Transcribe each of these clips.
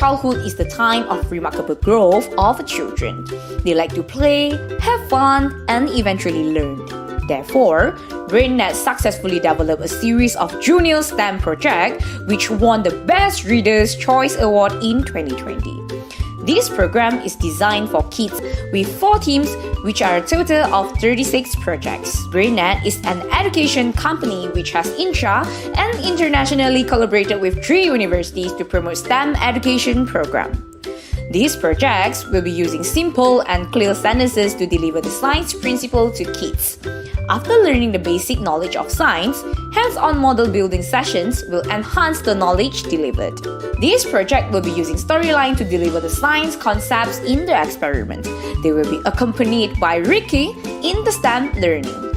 childhood is the time of remarkable growth of children. They like to play, have fun, and eventually learn. Therefore, BRAINet successfully developed a series of junior STEM projects which won the Best Reader's Choice Award in 2020. This program is designed for kids with 4 teams, which are a total of 36 projects. BRAINet is an education company which has intra- and internationally collaborated with 3 universities to promote STEM education program. These projects will be using simple and clear sentences to deliver the science principle to kids. After learning the basic knowledge of science, hands-on model building sessions will enhance the knowledge delivered. This project will be using storyline to deliver the science concepts in the experiment. They will be accompanied by Ricky in the STEM learning.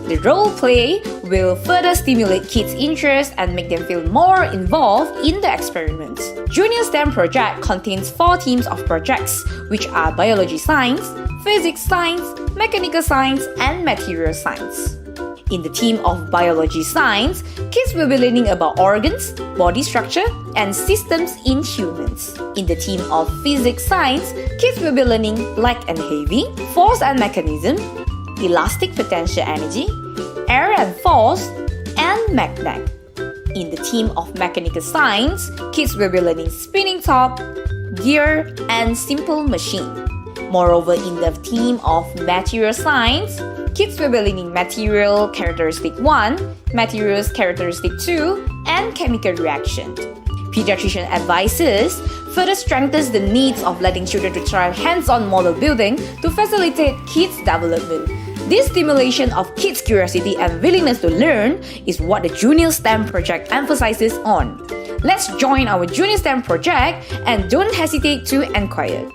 The role play will further stimulate kids' interest and make them feel more involved in the experiments. Junior STEM project contains 4 teams of projects, which are biology science, physics science, mechanical science, and material science. In the team of biology science, kids will be learning about organs, body structure, and systems in humans. In the team of physics science, kids will be learning light and heavy, force and mechanism, elastic potential energy, air and force, and magnet. In the team of mechanical science, kids will be learning spinning top, gear, and simple machine. Moreover, in the team of material science, kids will be learning material characteristic 1, materials characteristic 2, and chemical reaction. Pediatrician advises further strengthens the needs of letting children to try hands-on model building to facilitate kids' development. This stimulation of kids' curiosity and willingness to learn is what the Junior STEM project emphasizes on. Let's join our Junior STEM project and don't hesitate to inquire.